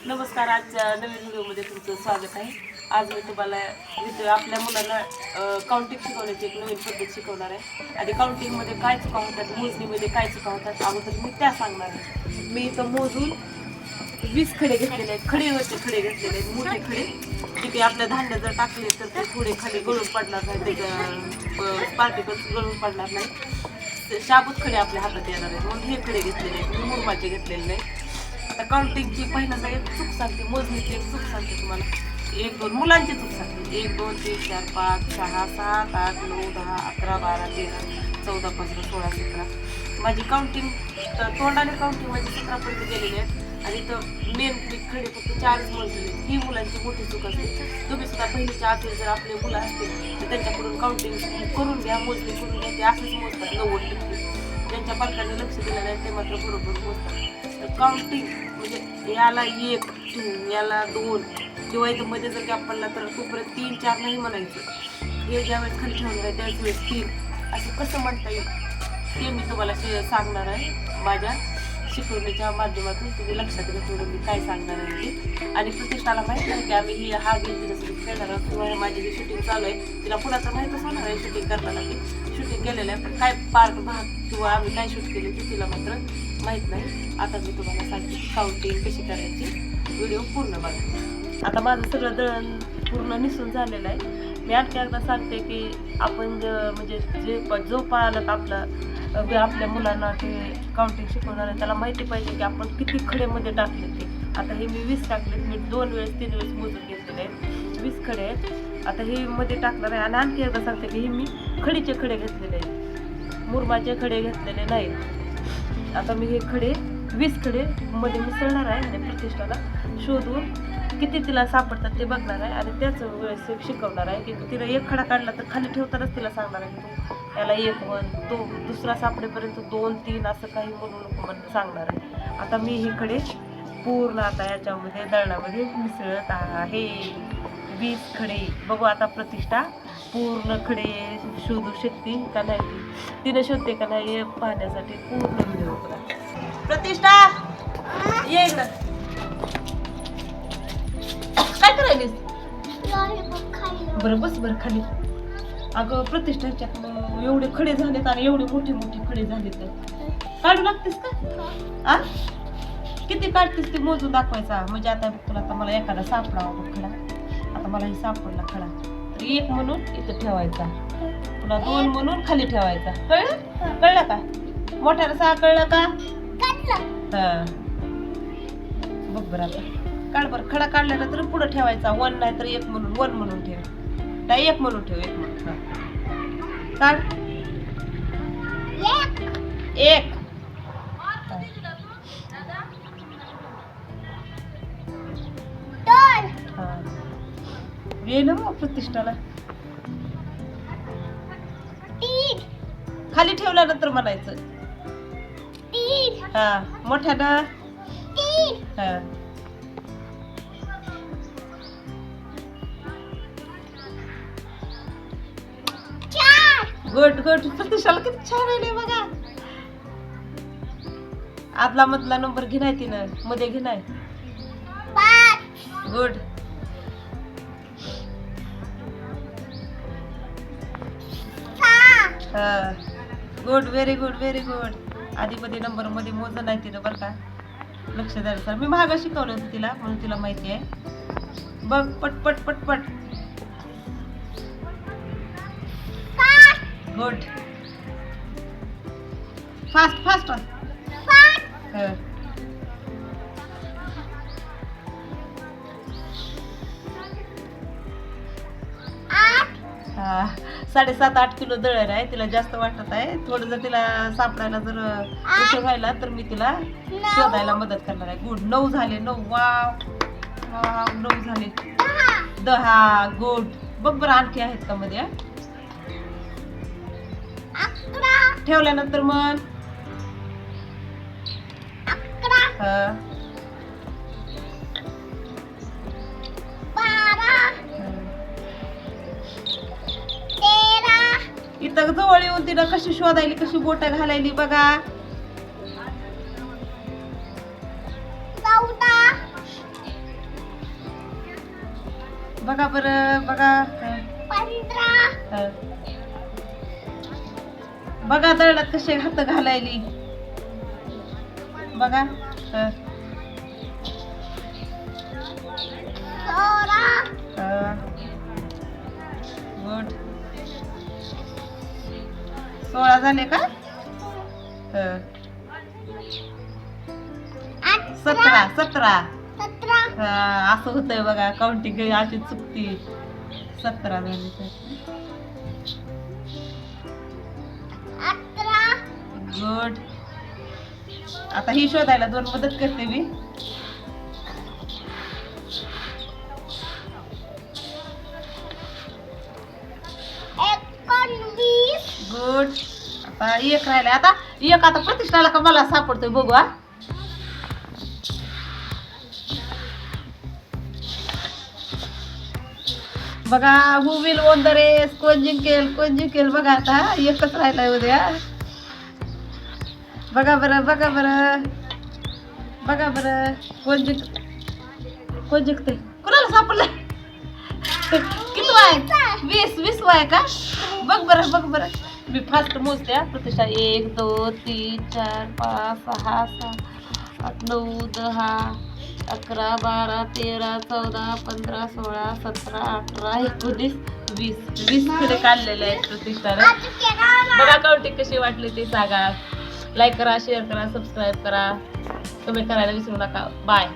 नमस्कार. आजच्या नवीन व्हिडिओमध्ये तुमचं स्वागत आहे. आज मी तुम्हाला आपल्या मुलांना काउंटिंग शिकवण्याची एक नवीन पद्धत शिकवणार आहे. आणि काउंटिंगमध्ये काय चुका होतात, मोजणीमध्ये काय चुका होतात अगोदर मी त्या सांगणार आहे. मी इथं मोजून 20 खडे घेतलेले आहेत. खडीवरचे खडे घेतलेले आहेत, मोठे खडे. ठीक आहे, आपल्या धान्य जर टाकले तर ते थोडे खाली गळून पडणार नाही, ते पार्टिकल्स गळून पडणार नाही. शाबूत खडे आपल्या हातात येणार आहेत म्हणून हे खडे घेतलेले आहेत. मी मुरमाचे घेतलेले नाही. आता काउंटिंगची पहिल्यांदा एक चूक सांगते, मोजणीची एक चूक सांगते तुम्हाला. 1 2 मुलांची चूक सांगते. 1 2 3 4 5 6 7 8 9 10 11 12 13 14 15 16 17 माझी काउंटिंग तोंडाने काउंटिंग माझी 17पर्यंत गेलेली आहे. आणि इथं मेन खडे फक्त 4च मोजलेले. ही मुलांची मोठी चूक असते. तुम्ही सुद्धा पहिलीच्या आधी जर आपले मुलं असतील तर त्यांच्याकडून काउंटिंग करून घ्या, मोजणी करून घ्या. ते असंच मोजतात 90%. ज्यांच्या पालकांनी लक्ष दिलं नाही ते मात्र बरोबर मोजतात. काउंटिंग म्हणजे याला 1 2 याला 2 किंवा इथं मध्ये जर गॅप पडला तर तोपर्यंत 3 4 नाही म्हणायचं. हे ज्यावेळेस खाली ठेवणार आहे त्याच वेळेस 3 असं कसं म्हणता येईल ते मी तुम्हाला सांगणार आहे. माझ्या शिकवण्याच्या माध्यमातून तुम्ही लक्षात घेतलं मी काय सांगणार आहे ते. आणि प्रतिष्ठाला माहीत नाही की आम्ही हा गेम जसं खेळणार आहोत किंवा माझी जी शूटिंग चालू आहे तिला पुण्याचं माहीतच होणार आहे. शूटिंग करताना ती शूटिंग केलेलं आहे, पण काय पार्ट भाग किंवा आम्ही काय शूट केले ते तिला मात्र माहीत नाही. आता मी तुम्हाला सांगते की काउंटिंग कशी करायची. व्हिडिओ पूर्ण बघा. आता माझं सगळं दळण पूर्ण निसून झालेलं आहे. मी आणखी एकदा सांगते की आपण म्हणजे जो पालक आपल्या मुलांना ते काउंटिंग शिकवणार आहे त्याला माहिती पाहिजे की आपण किती खडेमध्ये टाकले ते. आता हे मी 20 टाकले. मी 2 वेळेस 3 वेळेस मोजून घेतलेले आहेत. 20 खडे आहेत. आता हे मध्ये टाकणार आहे. आणि आणखी एकदा सांगते की हे मी खडीचे खडे घेतलेले आहेत, मुरमाचे खडे घेतलेले नाहीत. आता मी हे खडे 20 खडे मध्ये मिसळणार आहे आणि प्रतिष्ठाला शोधून किती तिला सापडतात ते बघणार आहे. आणि त्याच वेळेस शिकवणार आहे की तिला 1 खडा काढला तर खाली ठेवतानाच तिला सांगणार आहे की याला 1 म्हण, तो दुसरा सापडेपर्यंत 2 3 असं काही म्हणू नको म्हणून सांगणार आहे. आता मी हे खडे पूर्ण आता याच्यामध्ये दळणामध्ये मिसळत आहे. 20 खडे. बघू आता प्रतिष्ठा पूर्ण खडे शोधू शकते का नाही, तिने शोधते का नाही हे पाहण्यासाठी पूर्ण व्हिडिओ बघा. प्रतिष्ठा ये इकडं. काय करायलीस? बरं बस बरं खाली. अगं प्रतिष्ठाच्या एवढे खडे झालेत आणि एवढे मोठे मोठे खडे झालेत. काढू लागतेस का? आ किती काढतेस ते मोजून दाखवायचा. म्हणजे आता तुला आता मला एखादा सापडावा खडा. आता मला हे सापडला खडा तर 1 म्हणून इथं ठेवायचा, पुन्हा 2 म्हणून खाली ठेवायचा. कळलं? कळलं का? मोठ्याला 6 कळलं का? हा बघ बरं. आता काढ बरं. खडा काढल्यानंतर पुढं ठेवायचा 1 नाही तर 1 म्हणून. 1 म्हणून ठेव. नाही 1 म्हणून ठेव. 1 म्हणून. काढ 1. ये ना मग प्रतिष्ठाला खाली ठेवल्यानंतर म्हणायचं हा मोठ्यानं. हा गुड गुड. प्रतिष्ठाला किती छान आहे बघा. आदला मधला नंबर घेणार तिनं, मध्ये घेणार. Good. Good. Very good very good. आधी मध्ये नंबर मध्ये मोजलं नाही तिनं बरं का. लक्ष द्यायला सर. मी मागं शिकवलं होतं तिला म्हणून तिला माहिती आहे. बघ पटपट पटपट. गुड. Fast fast. हा 7.5-8 किलो दळण आहे. तिला जास्त वाटत आहे. थोडं जर तिला सापडायला जर उशीर व्हायला तर मी तिला शोधायला मदत करणार आहे. गुड. 9 झाले. 9. वाव वाव 9 झाले. 10. गुड. बघ बरं आणखी आहेत का मध्ये? ठेवल्यानंतर मग 11. इथं जवळ येऊन तिला कशी शोधायली, कशी बोट घालायली बघा. बघा बरं बघा. बघा दळणात कसे हात घालायली बघा. गुड. 16 झाले का? 17 असं होतंय बघा. काउंटिंग अशी चुकती. 17 झाली तर गुड. आता ही शोधायला 2 मदत करते मी. गुड. आता एक राहिला. आता प्रतिष्ठाला का मला सापडतोय बघू. हा बघा. Who will won the race. कोण जिंकेल बघा. आता एकच राहिलाय उद्या. बघा बरं कोण जिंकते. कुणाला सापडलं? किती वाय? 20 वाय का? बघ बरं मी फास्ट मोजते. प्रतिष्ठा 1 2 3 4 5 6 7 8 9 10 11 12 13 14 15 16 17 18 19 20 पुढे काढलेले आहेत प्रतिष्ठाला. बघा काउंटिंग कशी वाटली ते सांगा. लाईक करा, शेअर करा, सबस्क्राईब करा, कमेंट करायला विसरू नका. बाय.